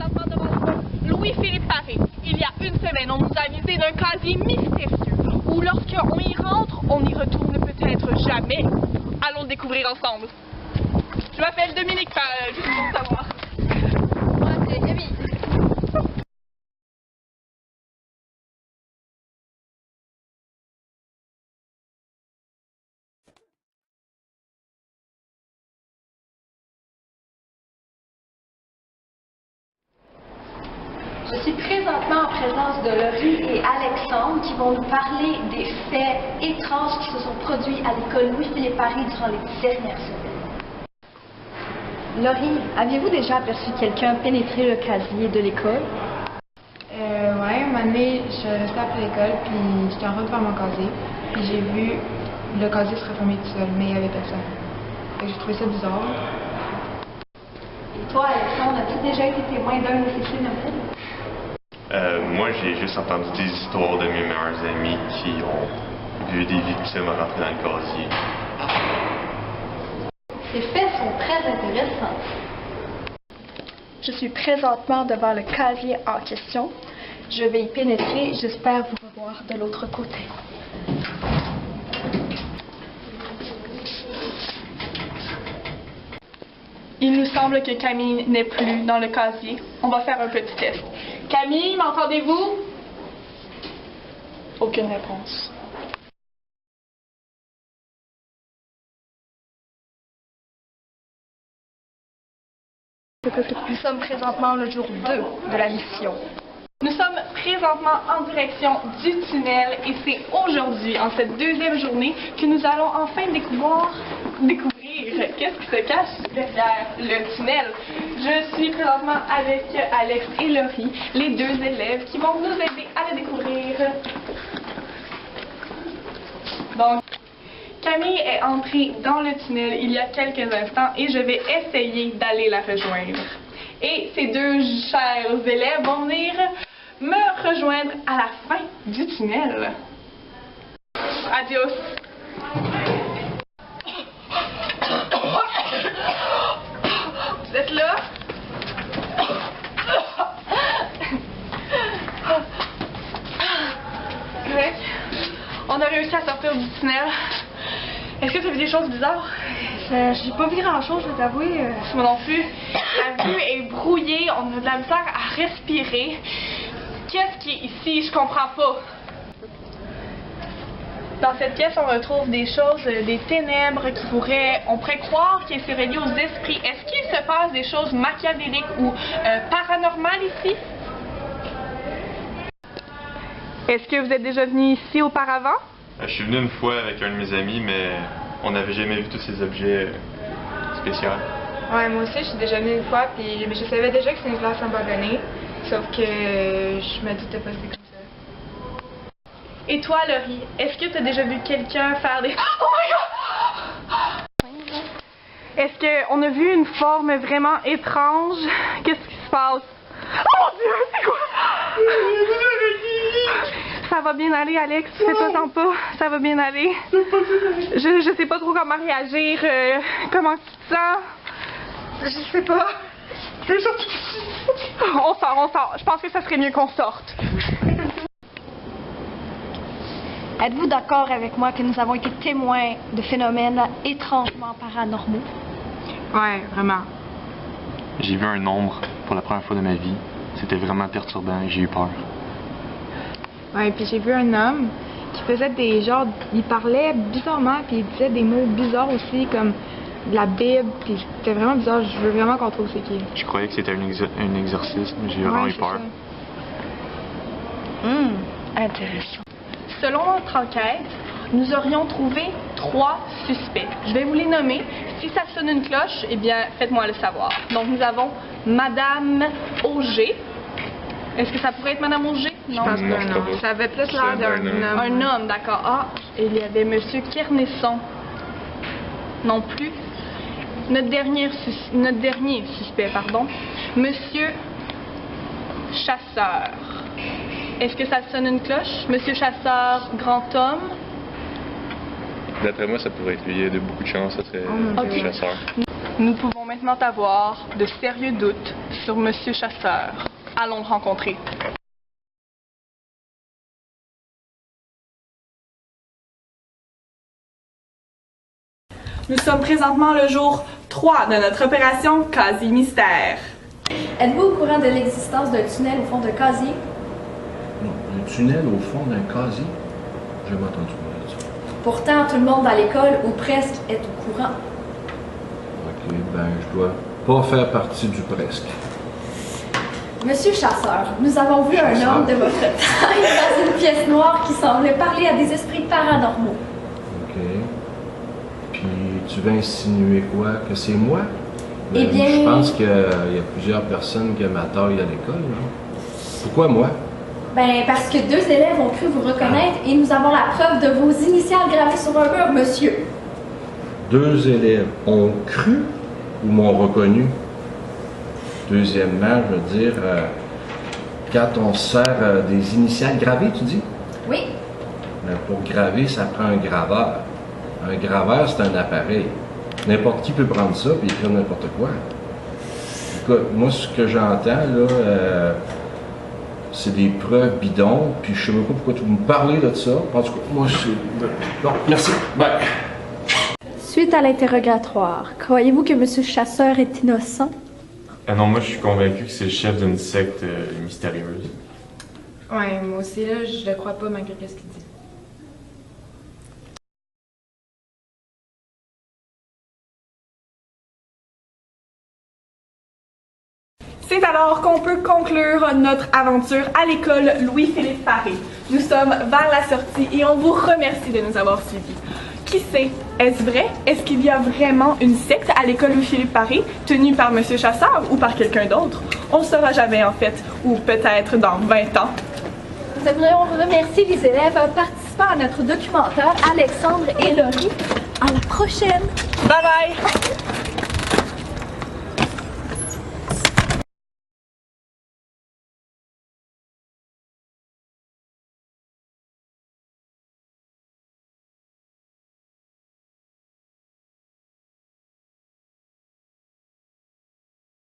présentement devant le Louis-Philippe Paré. Il y a une semaine, on nous a avisé d'un casier mystérieux où lorsqu'on y rentre, on n'y retourne peut-être jamais. Allons le découvrir ensemble. Je m'appelle Dominique, juste pour savoir. Moi, c'est Camille. Je suis présentement en présence de Laurie et Alexandre qui vont nous parler des faits étranges qui se sont produits à l'école Louis-Philippe Paré durant les dernières semaines. Laurie, aviez-vous déjà aperçu quelqu'un pénétrer le casier de l'école? Ouais, un moment donné, je restais après l'école, puis j'étais en route vers mon casier, puis j'ai vu le casier se refermer tout seul, mais il n'y avait personne. Fait que j'ai trouvé ça bizarre. Et toi, Alexandre, as-tu déjà été témoin d'un de ces phénomènes? Moi, j'ai juste entendu des histoires de mes meilleurs amis qui ont vu des victimes rentrer dans le casier. Ces faits sont très intéressants. Je suis présentement devant le casier en question. Je vais y pénétrer. J'espère vous revoir de l'autre côté. Il nous semble que Camille n'est plus dans le casier. On va faire un petit test. Camille, m'entendez-vous? Aucune réponse. Nous sommes présentement le jour 2 de la mission. Nous sommes présentement en direction du tunnel et c'est aujourd'hui, en cette deuxième journée, que nous allons enfin découvrir qu'est-ce qui se cache derrière le tunnel. Je suis présentement avec Alex et Laurie, les deux élèves qui vont nous aider à le découvrir. Donc, Camille est entrée dans le tunnel il y a quelques instants et je vais essayer d'aller la rejoindre. Et ces deux chers élèves vont venir me rejoindre à la fin du tunnel. Adios. Vous êtes là? Correct. On a réussi à sortir du tunnel. Est-ce que tu as vu des choses bizarres? J'ai pas vu grand-chose, je vais t'avouer. Moi non plus. La vue est brouillée, on a de la misère à respirer. Qu'est-ce qui est ici? Je comprends pas. Dans cette pièce, on retrouve des choses, des ténèbres qui on pourrait croire que c'est relié aux esprits. Est-ce qu'il se passe des choses machiavéliques ou paranormales ici? Est-ce que vous êtes déjà venu ici auparavant? Je suis venu une fois avec un de mes amis, mais on n'avait jamais vu tous ces objets spéciaux. Ouais, moi aussi, je suis déjà venue une fois, puis je savais déjà que c'était une classe abandonnée, sauf que je me doutais pas c'était comme ça. Et toi, Laurie, est-ce que tu as déjà vu quelqu'un faire des... Oh my God! Est-ce qu'on a vu une forme vraiment étrange? Qu'est-ce qui se passe? Oh mon Dieu, c'est quoi? Ça va bien aller, Alex. Fais-toi-en pas. Ça va bien aller. Je sais pas trop comment réagir. Comment tu te sens? Je sais pas. Je veux sortir. On sort. Je pense que ça serait mieux qu'on sorte. Êtes-vous d'accord avec moi que nous avons été témoins de phénomènes étrangement paranormaux? Ouais, vraiment. J'ai vu un ombre pour la première fois de ma vie. C'était vraiment perturbant et j'ai eu peur. Ouais, puis j'ai vu un homme qui faisait des genres... Il parlait bizarrement, puis il disait des mots bizarres aussi, comme de la Bible, puis c'était vraiment bizarre. Je veux vraiment qu'on trouve c'est qui. Je croyais que c'était un exorcisme, j'ai vraiment eu peur. Intéressant. Selon notre enquête, nous aurions trouvé 3 suspects. Je vais vous les nommer. Si ça sonne une cloche, eh bien, faites-moi le savoir. Donc, nous avons Madame Auger. Est-ce que ça pourrait être Madame Auger? Je pense que non. Ça avait plus l'air d'un homme. Un homme, d'accord. Ah, il y avait Monsieur Kernesson. Non plus. Notre dernier suspect, pardon. Monsieur Chasseur. Est-ce que ça sonne une cloche? Monsieur Chasseur, grand homme. D'après moi, ça pourrait être lui. Il y a beaucoup de chance, ça serait Okay. Chasseur. Nous pouvons maintenant avoir de sérieux doutes sur Monsieur Chasseur. Allons le rencontrer. Nous sommes présentement le jour 3 de notre opération Casier Mystère. Êtes-vous au courant de l'existence d'un tunnel au fond de casier? Non, un tunnel au fond d'un casier? J'ai jamais entendu parler de ça. Pourtant, tout le monde dans l'école, ou presque, est au courant. Ok, ben je dois pas faire partie du presque. Monsieur Chasseur, nous avons vu un Chasseur? homme de votre taille dans une pièce noire qui semblait parler à des esprits paranormaux. Ok. Puis tu veux insinuer quoi? Que c'est moi? Eh bien- Je pense qu'il y a plusieurs personnes qui ont ma taille à l'école, non? Pourquoi moi? Ben, parce que 2 élèves ont cru vous reconnaître et nous avons la preuve de vos initiales gravées sur un mur, monsieur. 2 élèves ont cru ou m'ont reconnu? Deuxièmement, je veux dire, quand on sert des initiales gravées, tu dis? Oui. Ben, pour graver, ça prend un graveur. Un graveur, c'est un appareil. N'importe qui peut prendre ça et écrire n'importe quoi. Écoute, moi, ce que j'entends, là, c'est des preuves bidons, puis je sais même pas pourquoi tu veux me parler de ça. En tout cas, moi, je... Bon, merci. Bye. Suite à l'interrogatoire, croyez-vous que monsieur Chasseur est innocent? Ah non, moi je suis convaincu que c'est le chef d'une secte mystérieuse. Ouais, moi aussi, là, je le crois pas malgré ce qu'il dit. C'est alors qu'on peut conclure notre aventure à l'école Louis-Philippe Paré. Nous sommes vers la sortie et on vous remercie de nous avoir suivis. Qui sait, est-ce vrai? Est-ce qu'il y a vraiment une secte à l'école Louis-Philippe Paré, tenue par Monsieur Chasseur ou par quelqu'un d'autre? On ne saura jamais en fait, ou peut-être dans 20 ans. Nous aimerions remercier les élèves participant à notre documentaire, Alexandre et Laurie. À la prochaine! Bye bye!